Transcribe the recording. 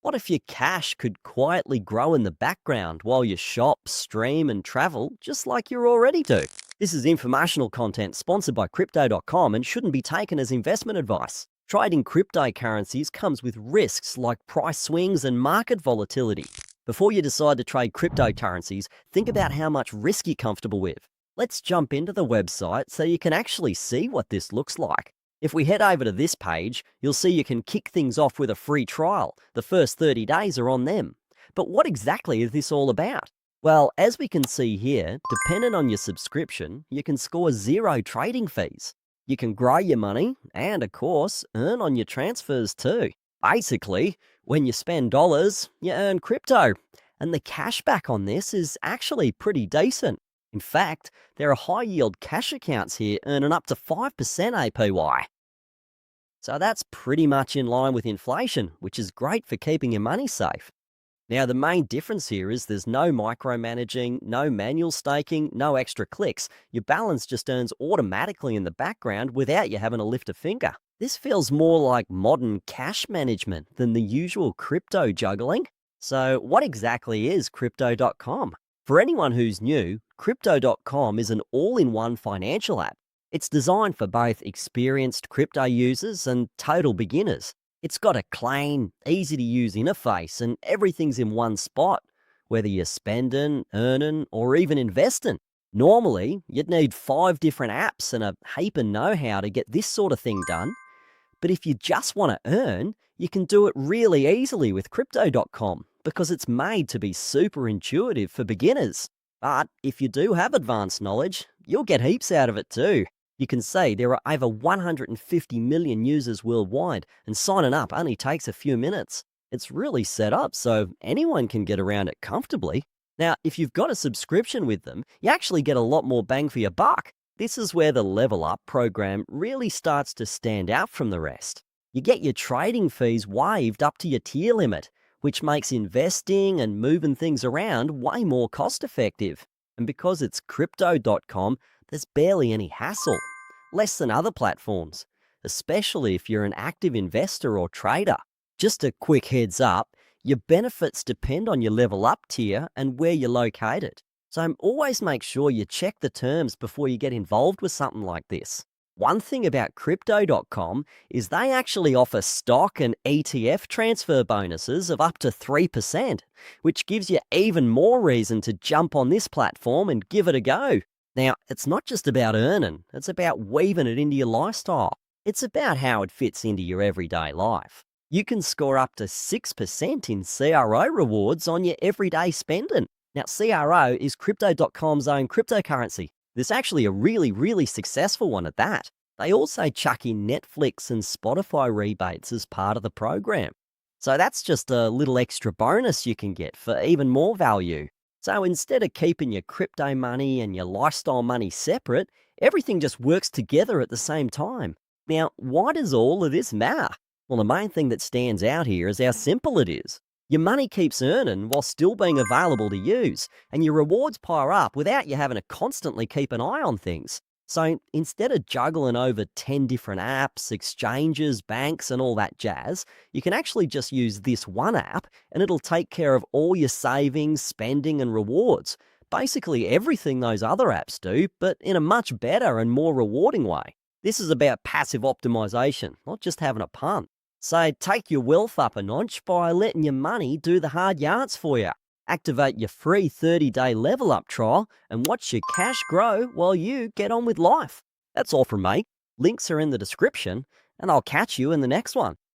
What if your cash could quietly grow in the background while you shop, stream, and travel just like you already do? This is informational content sponsored by Crypto.com and shouldn't be taken as investment advice. Trading cryptocurrencies comes with risks like price swings and market volatility. Before you decide to trade cryptocurrencies, think about how much risk you're comfortable with. Let's jump into the website so you can actually see what this looks like. If we head over to this page, you'll see you can kick things off with a free trial. The first 30 days are on them. But what exactly is this all about? Well, as we can see here, depending on your subscription, you can score 0 trading fees. You can grow your money and, of course, earn on your transfers too. Basically, when you spend dollars, you earn crypto. And the cashback on this is actually pretty decent. In fact, there are high-yield cash accounts here earning up to 5% APY. So that's pretty much in line with inflation, which is great for keeping your money safe. Now, the main difference here is there's no micromanaging, no manual staking, no extra clicks. Your balance just earns automatically in the background without you having to lift a finger. This feels more like modern cash management than the usual crypto juggling. So what exactly is Crypto.com? For anyone who's new, Crypto.com is an all-in-one financial app. It's designed for both experienced crypto users and total beginners. It's got a clean, easy-to-use interface and everything's in one spot, whether you're spending, earning, or even investing. Normally, you'd need 5 different apps and a heap of know-how to get this sort of thing done. But if you just want to earn, you can do it really easily with Crypto.com because it's made to be super intuitive for beginners. But if you do have advanced knowledge, you'll get heaps out of it too. You can see there are over 150 million users worldwide, and signing up only takes a few minutes. It's really set up so anyone can get around it comfortably. Now, if you've got a subscription with them, you actually get a lot more bang for your buck. This is where the Level Up program really starts to stand out from the rest. You get your trading fees waived up to your tier limit, which makes investing and moving things around way more cost effective. And because it's Crypto.com, there's barely any hassle, less than other platforms, especially if you're an active investor or trader. Just a quick heads up, your benefits depend on your Level Up tier and where you're located. So always make sure you check the terms before you get involved with something like this. One thing about Crypto.com is they actually offer stock and ETF transfer bonuses of up to 3%, which gives you even more reason to jump on this platform and give it a go. Now, it's not just about earning, it's about weaving it into your lifestyle. It's about how it fits into your everyday life. You can score up to 6% in CRO rewards on your everyday spending. Now, CRO is Crypto.com's own cryptocurrency. There's actually a really successful one at that. They also chuck in Netflix and Spotify rebates as part of the program. So that's just a little extra bonus you can get for even more value. So instead of keeping your crypto money and your lifestyle money separate, everything just works together at the same time. Now, why does all of this matter? Well, the main thing that stands out here is how simple it is. Your money keeps earning while still being available to use, and your rewards pile up without you having to constantly keep an eye on things. So instead of juggling over 10 different apps, exchanges, banks, and all that jazz, you can actually just use this one app and it'll take care of all your savings, spending, and rewards. Basically everything those other apps do, but in a much better and more rewarding way. This is about passive optimization, not just having a punt. So take your wealth up a notch by letting your money do the hard yards for you. Activate your free 30-day Level Up trial and watch your cash grow while you get on with life. That's all from me. Links are in the description, and I'll catch you in the next one.